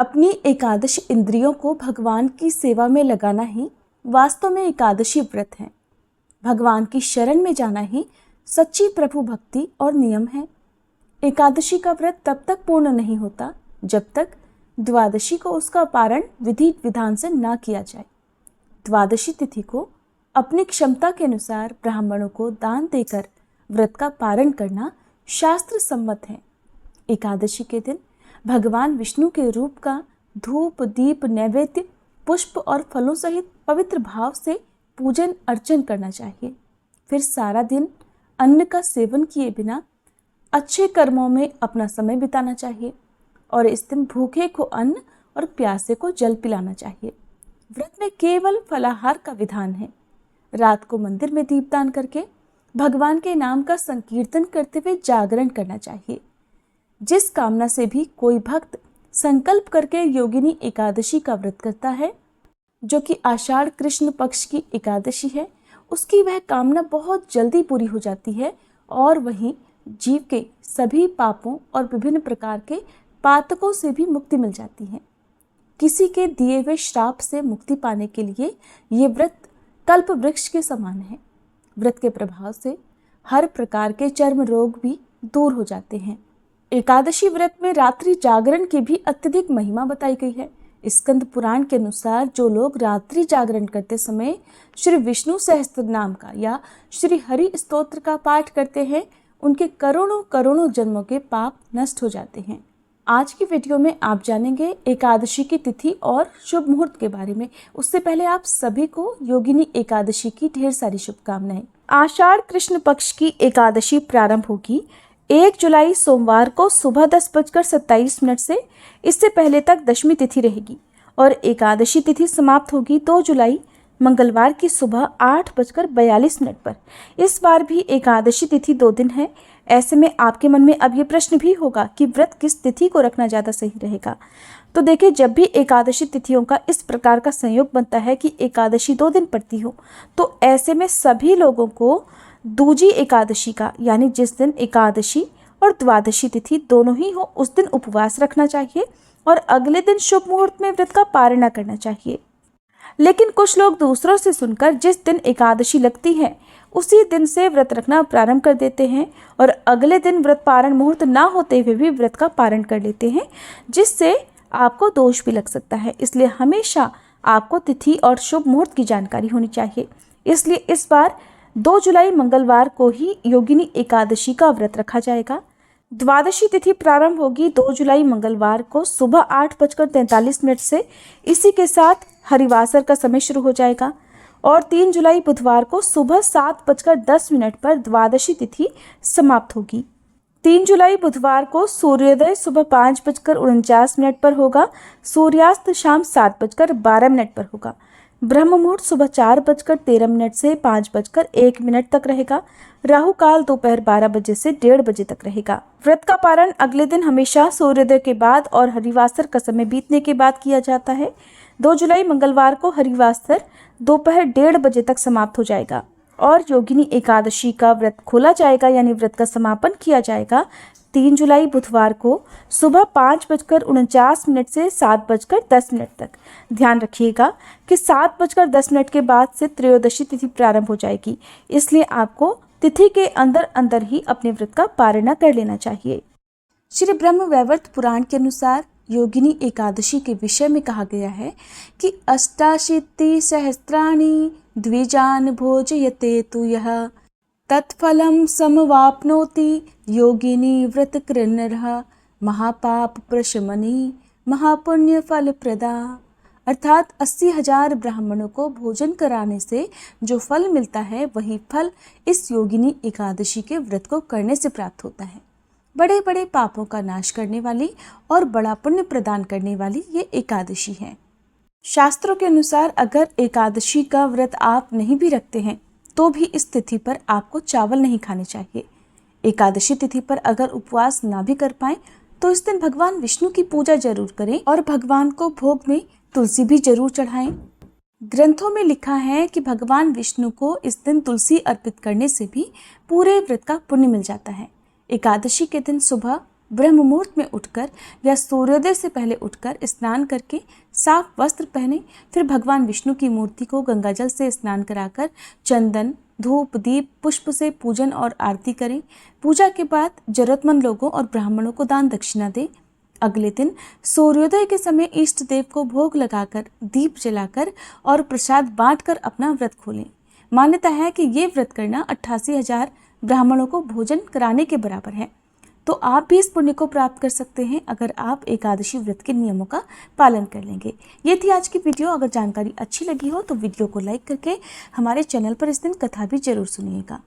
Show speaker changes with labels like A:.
A: अपनी एकादश इंद्रियों को भगवान की सेवा में लगाना ही वास्तव में एकादशी व्रत है। भगवान की शरण में जाना ही सच्ची प्रभु भक्ति और नियम है। एकादशी का व्रत तब तक पूर्ण नहीं होता जब तक द्वादशी को उसका पारण विधि विधान से ना किया जाए। द्वादशी तिथि को अपनी क्षमता के अनुसार ब्राह्मणों को दान देकर व्रत का पारण करना शास्त्र सम्मत है। एकादशी के दिन भगवान विष्णु के रूप का धूप दीप नैवेद्य पुष्प और फलों सहित पवित्र भाव से पूजन अर्चन करना चाहिए। फिर सारा दिन अन्न का सेवन किए बिना अच्छे कर्मों में अपना समय बिताना चाहिए और इस दिन भूखे को अन्न और प्यासे को जल पिलाना चाहिए। व्रत में केवल फलाहार का विधान है। रात को मंदिर में दीपदान करके भगवान के नाम का संकीर्तन करते हुए जागरण करना चाहिए। जिस कामना से भी कोई भक्त संकल्प करके योगिनी एकादशी का व्रत करता है, जो कि आषाढ़ कृष्ण पक्ष की एकादशी है, उसकी वह कामना बहुत जल्दी पूरी हो जाती है और वहीं जीव के सभी पापों और विभिन्न प्रकार के पातकों से भी मुक्ति मिल जाती है। किसी के दिए हुए श्राप से मुक्ति पाने के लिए ये व्रत कल्प वृक्ष के समान है। व्रत के प्रभाव से हर प्रकार के चर्म रोग भी दूर हो जाते हैं। एकादशी व्रत में रात्रि जागरण की भी अत्यधिक महिमा बताई गई है। स्कंद पुराण के अनुसार जो लोग रात्रि जागरण करते समय श्री विष्णु सहस्त्र नाम का या श्री हरि स्तोत्र का पाठ करते हैं, उनके करोड़ों करोड़ों जन्मों के पाप नष्ट हो जाते हैं। आज की वीडियो में आप जानेंगे एकादशी की तिथि और शुभ मुहूर्त के बारे में। उससे पहले आप सभी को योगिनी एकादशी की ढेर सारी शुभकामनाएं। आषाढ़ कृष्ण पक्ष की एकादशी प्रारंभ होगी 1 जुलाई सोमवार को सुबह 10:27 से। इससे पहले तक दशमी तिथि रहेगी और एकादशी तिथि समाप्त होगी 2 जुलाई मंगलवार की सुबह 8:42 पर। इस बार भी एकादशी तिथि 2 दिन है। ऐसे में आपके मन में अब ये प्रश्न भी होगा कि व्रत किस तिथि को रखना ज़्यादा सही रहेगा। तो देखिए, जब भी एकादशी तिथियों का इस प्रकार का संयोग बनता है कि एकादशी 2 दिन पड़ती हो, तो ऐसे में सभी लोगों को दूजी एकादशी का, यानी जिस दिन एकादशी और द्वादशी तिथि दोनों ही हो, उस दिन उपवास रखना चाहिए और अगले दिन शुभ मुहूर्त में व्रत का पारण करना चाहिए। लेकिन कुछ लोग दूसरों से सुनकर जिस दिन एकादशी लगती है उसी दिन से व्रत रखना प्रारंभ कर देते हैं और अगले दिन व्रत पारण मुहूर्त ना होते हुए भी व्रत का पारण कर लेते हैं, जिससे आपको दोष भी लग सकता है। इसलिए हमेशा आपको तिथि और शुभ मुहूर्त की जानकारी होनी चाहिए। इसलिए इस बार 2 जुलाई मंगलवार को ही योगिनी एकादशी का व्रत रखा जाएगा। द्वादशी तिथि प्रारंभ होगी 2 जुलाई मंगलवार को सुबह 8:43 से। इसी के साथ हरिवासर का समय शुरू हो जाएगा और 3 जुलाई बुधवार को सुबह 7:10 पर द्वादशी तिथि समाप्त होगी। 3 जुलाई बुधवार को सूर्योदय सुबह 5:49 पर होगा। सूर्यास्त शाम 7:12 पर होगा। ब्रह्म मुहूर्त सुबह 4:13 से 5:01 तक रहेगा। राहु काल दोपहर 12 बजे से 1:30 बजे तक रहेगा। व्रत का पारण अगले दिन हमेशा सूर्योदय के बाद और हरिवासर का समय बीतने के बाद किया जाता है। 2 जुलाई मंगलवार को हरिवासर दोपहर 1:30 बजे तक समाप्त हो जाएगा और योगिनी एकादशी का व्रत खोला जाएगा, यानी व्रत का समापन किया जाएगा 3 जुलाई बुधवार को सुबह 5:49 से 7:10 तक। ध्यान रखिएगा कि 7:10 के बाद से त्रयोदशी तिथि प्रारंभ हो जाएगी, इसलिए आपको तिथि के अंदर अंदर ही अपने व्रत का पारण कर लेना चाहिए। श्री ब्रह्म वैवर्त पुराण के अनुसार योगिनी एकादशी के विषय में कहा गया है कि 88 सहस्राणि द्विजान भोजयते तु यः तत्फलं समवाप्नोति योगिनी व्रत कृन्नरः महापाप प्रशमनी महापुण्य फल प्रदा। अर्थात 80,000 ब्राह्मणों को भोजन कराने से जो फल मिलता है, वही फल इस योगिनी एकादशी के व्रत को करने से प्राप्त होता है। बड़े बड़े पापों का नाश करने वाली और बड़ा पुण्य प्रदान करने वाली ये एकादशी है। शास्त्रों के अनुसार अगर एकादशी का व्रत आप नहीं भी रखते हैं तो भी इस तिथि पर आपको चावल नहीं खाने चाहिए। एकादशी तिथि पर अगर उपवास ना भी कर पाएं तो इस दिन भगवान विष्णु की पूजा जरूर करें और भगवान को भोग में तुलसी भी जरूर चढ़ाएं। ग्रंथों में लिखा है कि भगवान विष्णु को इस दिन तुलसी अर्पित करने से भी पूरे व्रत का पुण्य मिल जाता है। एकादशी के दिन सुबह ब्रह्म मुहूर्त में उठकर या सूर्योदय से पहले उठकर स्नान करके साफ वस्त्र पहने, फिर भगवान विष्णु की मूर्ति को गंगाजल से स्नान कराकर चंदन, धूप, दीप, पुष्प से पूजन और आरती करें। पूजा के बाद जरूरतमंद लोगों और ब्राह्मणों को दान दक्षिणा दें। अगले दिन सूर्योदय के समय इष्ट देव को भोग लगाकर, दीप जलाकर और प्रसाद बांटकर अपना व्रत खोलें। मान्यता है कि ये व्रत करना 88,000 ब्राह्मणों को भोजन कराने के बराबर है। तो आप भी इस पुण्य को प्राप्त कर सकते हैं अगर आप एकादशी व्रत के नियमों का पालन कर लेंगे। ये थी आज की वीडियो। अगर जानकारी अच्छी लगी हो तो वीडियो को लाइक करके हमारे चैनल पर इस दिन कथा भी जरूर सुनिएगा।